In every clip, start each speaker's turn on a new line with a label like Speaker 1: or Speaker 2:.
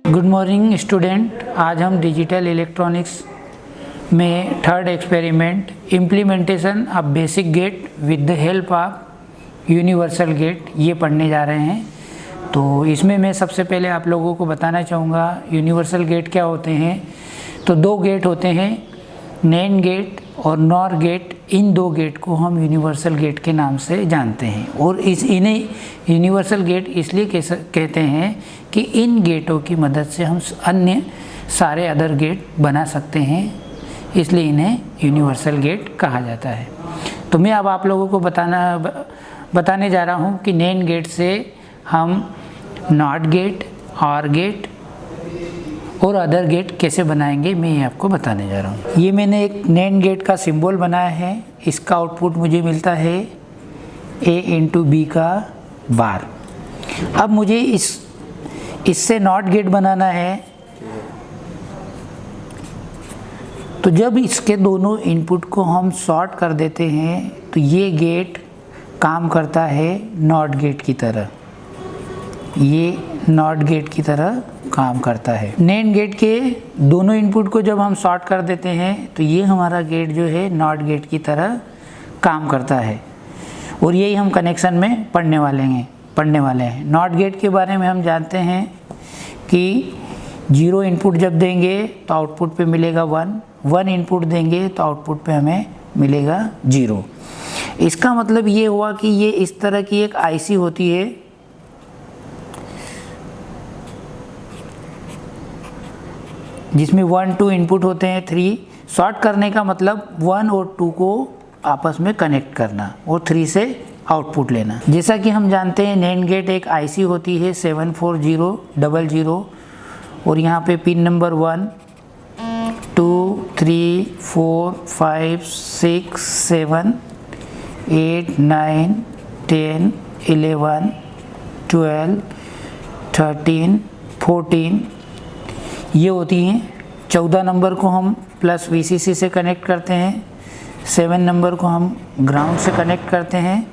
Speaker 1: Good morning student. आज हम digital electronics में third experiment implementation of basic gate with the help of universal gate ये पढ़ने जा रहे हैं। तो इसमें मैं सबसे पहले आप लोगों को बताना चाहूँगा यूनिवर्सल गेट क्या होते हैं। तो दो गेट होते हैं, नैंड गेट और नॉर गेट। इन दो गेट को हम यूनिवर्सल गेट के नाम से जानते हैं और इन्हें यूनिवर्सल गेट इसलिए कहते हैं कि इन गेटों की मदद से हम अन्य सारे अदर गेट बना सकते हैं, इसलिए इन्हें यूनिवर्सल गेट कहा जाता है। तो मैं अब आप लोगों को बताने जा रहा हूँ कि नैंड गेट से हम नॉट गेट, ऑर गेट और अदर गेट कैसे बनाएंगे, मैं ये आपको बताने जा रहा हूँ। ये मैंने एक नैंड गेट का सिंबल बनाया है। इसका आउटपुट मुझे मिलता है a इंटू बी का बार। अब मुझे इससे नॉट गेट बनाना है। तो जब इसके दोनों इनपुट को हम शॉर्ट कर देते हैं तो ये गेट काम करता है नॉट गेट की तरह। ये नॉट गेट की तरह काम करता है। नैंड गेट के दोनों इनपुट को जब हम शॉर्ट कर देते हैं तो ये हमारा गेट जो है नॉट गेट की तरह काम करता है और यही हम कनेक्शन में पढ़ने वाले हैं। नॉट गेट के बारे में हम जानते हैं कि 0 इनपुट जब देंगे तो आउटपुट पे मिलेगा 1 इनपुट देंगे तो आउटपुट पे हमें मिलेगा 0। इसका मतलब ये हुआ कि ये इस तरह की एक आईसी होती है जिसमें 1 2 इनपुट होते हैं। 3 शॉर्ट करने का मतलब 1 और 2 को आपस में कनेक्ट करना और 3 से आउटपुट लेना। जैसा कि हम जानते हैं नैंड गेट एक आईसी होती है 74000 और यहाँ पे पिन नंबर 1 2 3 4 5 6 7 8 9 10 11 12 13 14 ये होती हैं। 14 नंबर को हम प्लस VCC से कनेक्ट करते हैं, 7 नंबर को हम ग्राउंड से कनेक्ट करते हैं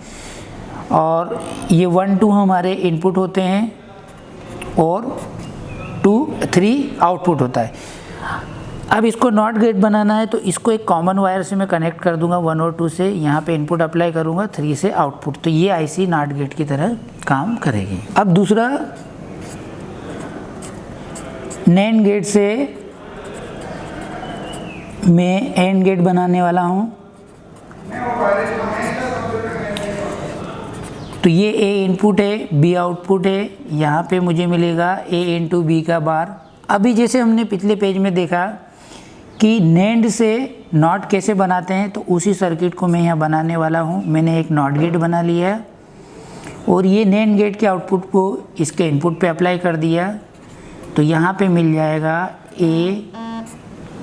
Speaker 1: और ये 1 2 हमारे इनपुट होते हैं और 2 3 आउटपुट होता है। अब इसको नॉट गेट बनाना है तो इसको एक कॉमन वायर से मैं कनेक्ट कर दूंगा 1 और 2 से। यहाँ पे इनपुट अप्लाई करूँगा, 3 से आउटपुट। तो ये आईसी नॉट गेट की तरह काम करेगी। अब दूसरा, नैंड गेट से मैं एंड गेट बनाने वाला हूँ। तो ये A इनपुट है, B आउटपुट है। यहाँ पे मुझे मिलेगा A इंटू बी का बार। अभी जैसे हमने पिछले पेज में देखा कि नैंड से नॉट कैसे बनाते हैं, तो उसी सर्किट को मैं यहाँ बनाने वाला हूँ। मैंने एक नॉट गेट बना लिया और ये नैंड गेट के आउटपुट को इसके इनपुट पे अप्लाई कर दिया। तो यहाँ पे मिल जाएगा A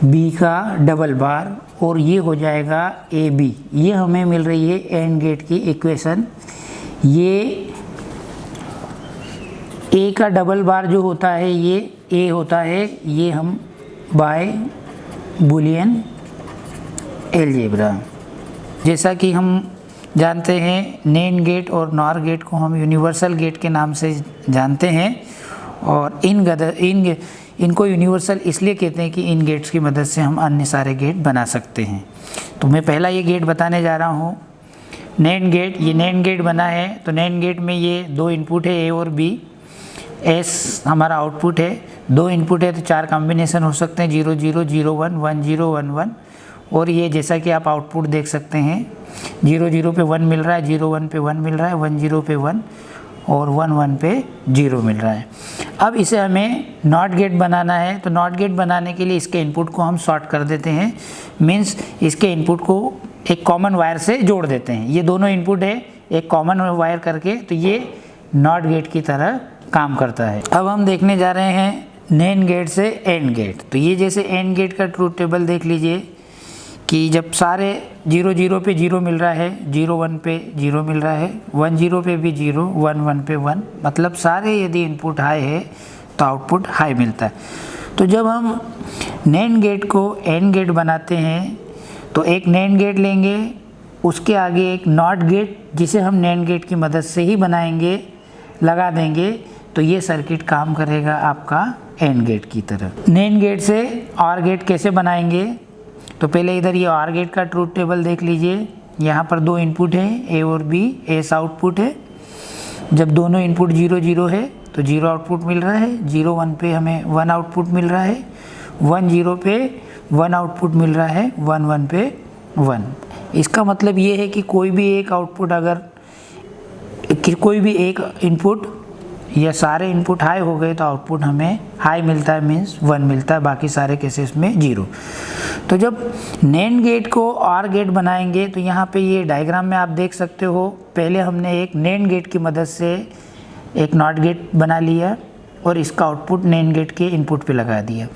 Speaker 1: B का डबल बार और ये हो जाएगा AB। ये हमें मिल रही है एंड गेट की इक्वेशन। ये A का डबल बार जो होता है ये A होता है, ये हम बाय बुलियन अलजेब्रा। जैसा कि हम जानते हैं नैंड गेट और नॉर गेट को हम यूनिवर्सल गेट के नाम से जानते हैं और इनको यूनिवर्सल इसलिए कहते हैं कि इन गेट्स की मदद से हम अन्य सारे गेट बना सकते हैं। तो मैं पहला ये गेट बताने जा रहा हूँ, नैंड गेट। ये नैंड गेट बना है तो नैंड गेट में ये 2 इनपुट है A और B, S हमारा आउटपुट है। 2 इनपुट है तो 4 कॉम्बिनेशन हो सकते हैं, 0 0 0 1 1 0 1 1। और ये जैसा कि आप आउटपुट देख सकते हैं 0 0 पे 1 मिल रहा है, 0 1 पे 1 मिल रहा है, 1 0 पे 1 और 1 1 पे 0 मिल रहा है। अब इसे हमें नॉट गेट बनाना है। तो नॉट गेट बनाने के लिए इसके इनपुट को हम शॉर्ट कर देते हैं, मीन्स इसके इनपुट को एक कॉमन वायर से जोड़ देते हैं। ये दोनों इनपुट है एक कॉमन वायर करके, तो ये नॉट गेट की तरह काम करता है। अब हम देखने जा रहे हैं नैंड गेट से एंड गेट। तो ये जैसे एंड गेट का ट्रूथ टेबल देख लीजिए कि जब सारे 0 0 पे 0 मिल रहा है, 0 1 पे 0 मिल रहा है, 1 0 पे भी 0, 1 1 पे 1, मतलब सारे यदि इनपुट हाई है तो आउटपुट हाई मिलता है। तो जब हम नैंड गेट को एंड गेट बनाते हैं तो एक नैंड गेट लेंगे, उसके आगे एक नॉट गेट जिसे हम नैंड गेट की मदद से ही बनाएंगे, लगा देंगे, तो ये सर्किट काम करेगा आपका एंड गेट की तरह। नैंड गेट से ऑर गेट कैसे बनाएंगे, तो पहले इधर ये ऑर गेट का ट्रूथ टेबल देख लीजिए। यहाँ पर दो इनपुट है ए और बी, एस आउटपुट है। जब दोनों इनपुट 0 0 है तो 0 आउटपुट मिल रहा है, 0 1 पे हमें 1 आउटपुट मिल रहा है, 1 0 पे 1 आउटपुट मिल रहा है, 1 1 पे 1। इसका मतलब ये है कि कोई भी एक आउटपुट अगर कोई भी एक इनपुट या सारे इनपुट हाई हो गए तो आउटपुट हमें हाई मिलता है, मीन्स 1 मिलता है, बाकी सारे केसेस में 0। तो जब नैंड गेट को ऑर गेट बनाएंगे तो यहाँ पे ये डायग्राम में आप देख सकते हो, पहले हमने एक नैंड गेट की मदद से एक नॉट गेट बना लिया और इसका आउटपुट नैंड गेट के इनपुट पे लगा दिया।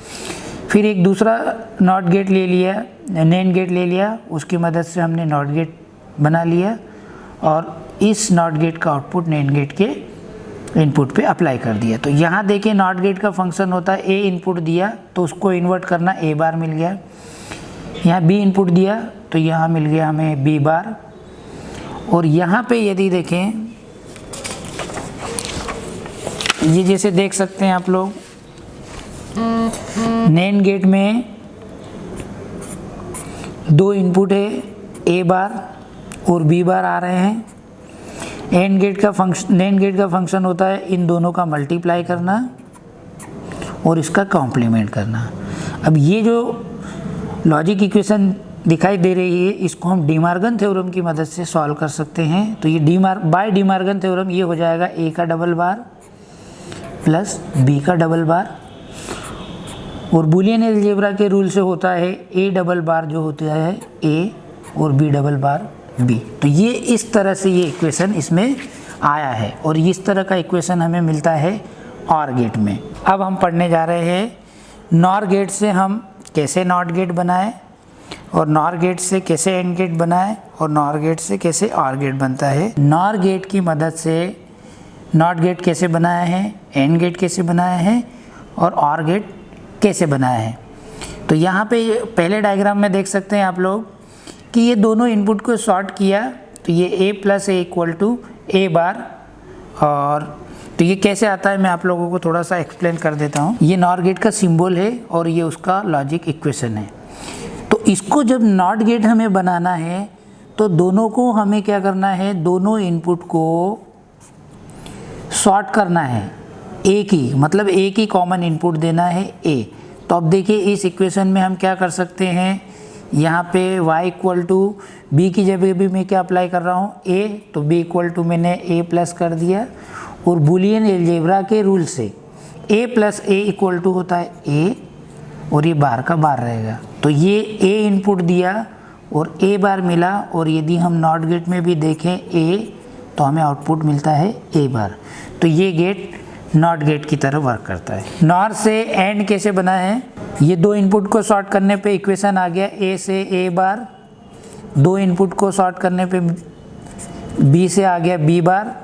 Speaker 1: फिर एक दूसरा नॉट गेट ले लिया, नैंड गेट ले लिया, उसकी मदद से हमने नॉट गेट बना लिया और इस नॉट गेट का आउटपुट नैंड गेट के इनपुट पे अप्लाई कर दिया। तो यहाँ देखिए नॉट गेट का फंक्शन होता है, ए इनपुट दिया तो उसको इन्वर्ट करना, ए बार मिल गया। यहाँ बी इनपुट दिया तो यहाँ मिल गया हमें बी बार। और यहाँ पे यदि देखें, ये जैसे देख सकते हैं आप लोग, नैंड गेट में दो इनपुट है, ए बार और बी बार आ रहे हैं। नैंड गेट का फंक्शन होता है इन दोनों का मल्टीप्लाई करना और इसका कॉम्प्लीमेंट करना। अब ये जो लॉजिक इक्वेशन दिखाई दे रही है, इसको हम डीमार्गन थ्योरम की मदद से सॉल्व कर सकते हैं। तो ये बाय डीमार्गन थ्योरम ये हो जाएगा ए का डबल बार प्लस बी का डबल बार, और बूलियन अलजेब्रा के रूल से होता है ए डबल बार जो होता है ए और बी डबल बार बी। तो ये इस तरह से ये इक्वेशन इसमें आया है और इस तरह का इक्वेशन हमें मिलता है ऑर गेट में। अब हम पढ़ने जा रहे हैं नॉर गेट से हम कैसे नॉट गेट बनाएं और नॉर गेट से कैसे एंड गेट बनाएं और नॉर गेट से कैसे ऑर गेट बनता है। नॉर गेट की मदद से नॉट गेट कैसे बनाया है, एंड गेट कैसे बनाया है और ऑर गेट कैसे बनाया है। तो यहाँ पे पहले डायग्राम में देख सकते हैं आप लोग कि ये दोनों इनपुट को सॉर्ट किया तो ये a plus A equal to A bar. और तो ये कैसे आता है मैं आप लोगों को थोड़ा सा एक्सप्लेन कर देता हूँ। ये नॉर गेट का सिंबल है और ये उसका लॉजिक इक्वेशन है। तो इसको जब नॉट गेट हमें बनाना है तो दोनों को हमें क्या करना है, दोनों इनपुट को सॉर्ट करना है, एक ही मतलब एक ही कॉमन इनपुट देना है a। तो अब देखिए इस इक्वेशन में हम क्या कर सकते हैं, यहाँ पे y इक्वल टू बी की जगह भी मैं क्या अप्लाई कर रहा हूँ a, तो b इक्वल टू मैंने a प्लस कर दिया और बूलियन अलजेब्रा के रूल से a plus A equal to होता है a और ये बार का बार रहेगा। तो ये a इनपुट दिया और a बार मिला और यदि हम नॉट गेट में भी देखें a तो हमें आउटपुट मिलता है a बार। तो ये गेट नॉट गेट की तरह वर्क करता है। नॉर से एंड कैसे बना है, ये दो इनपुट को सॉर्ट करने पे इक्वेशन आ गया a से a बार, दो इनपुट को सॉर्ट करने पे b से आ गया b बार।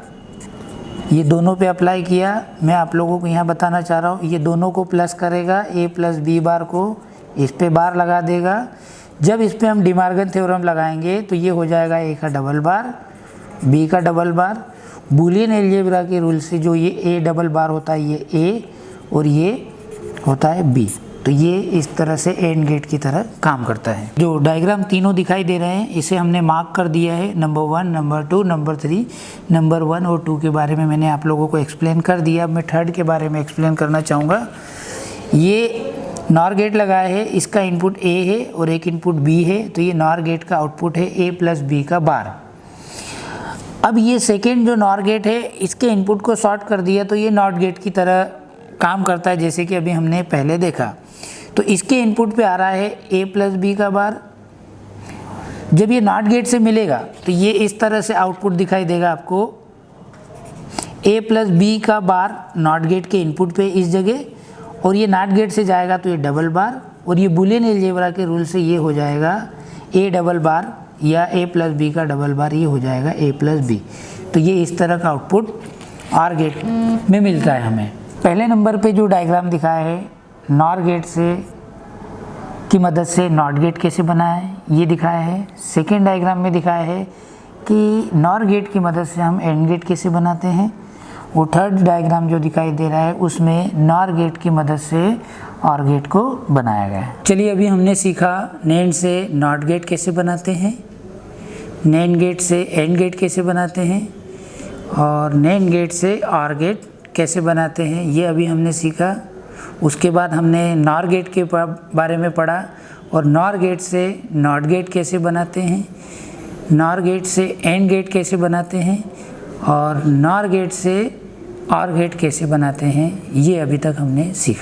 Speaker 1: ये दोनों पे अप्लाई किया, मैं आप लोगों को यहाँ बताना चाह रहा हूँ, ये दोनों को प्लस करेगा a प्लस बी बार को, इस पे बार लगा देगा। जब इस पे हम डीमार्गन थ्योरम लगाएंगे तो ये हो जाएगा a का डबल बार b का डबल बार। बूलियन अलजेब्रा के रूल से जो ये a डबल बार होता है ये a और ये होता है b। तो ये इस तरह से एंड गेट की तरह काम करता है। जो डायग्राम तीनों दिखाई दे रहे हैं इसे हमने मार्क कर दिया है, नंबर 1, नंबर 2, नंबर 3। नंबर 1 और 2 के बारे में मैंने आप लोगों को एक्सप्लेन कर दिया। अब मैं थर्ड के बारे में एक्सप्लेन करना चाहूँगा। ये नॉर गेट लगाया है, इसका इनपुट a है और एक इनपुट b है, तो ये नॉर गेट का आउटपुट है a प्लस बी का बार। अब ये सेकेंड जो नॉर गेट है इसके इनपुट को सॉर्ट कर दिया तो ये नॉट गेट की तरह काम करता है, जैसे कि अभी हमने पहले देखा। तो इसके इनपुट पे आ रहा है a प्लस बी का बार। जब ये नॉट गेट से मिलेगा तो ये इस तरह से आउटपुट दिखाई देगा आपको, a प्लस बी का बार नॉट गेट के इनपुट पे इस जगह, और ये नॉट गेट से जाएगा तो ये डबल बार, और ये बूलियन अलजेब्रा के रूल से ये हो जाएगा a डबल बार या a प्लस बी का डबल बार, ये हो जाएगा a प्लस बी। तो ये इस तरह का आउटपुट ऑर गेट में मिलता है हमें। पहले नंबर पे जो डायग्राम दिखाया है नॉर गेट से की मदद से नॉट गेट कैसे बनाया है ये दिखाया है। सेकेंड डायग्राम में दिखाया है कि नॉर गेट की मदद से हम एंड गेट कैसे बनाते हैं, वो थर्ड डायग्राम जो दिखाई दे रहा है उसमें नॉर गेट की मदद से और गेट को बनाया गया है। चलिए अभी हमने सीखा नैंड से नॉट गेट कैसे बनाते हैं, नैंड गेट से एंड गेट कैसे बनाते हैं और नैंड गेट से और गेट कैसे बनाते हैं, ये अभी हमने सीखा। उसके बाद हमने नॉर गेट के बारे में पढ़ा और नॉर गेट से नॉट गेट कैसे बनाते हैं, नॉर गेट से एंड गेट कैसे बनाते हैं और नॉर गेट से और गेट कैसे बनाते हैं, ये अभी तक हमने सीखा।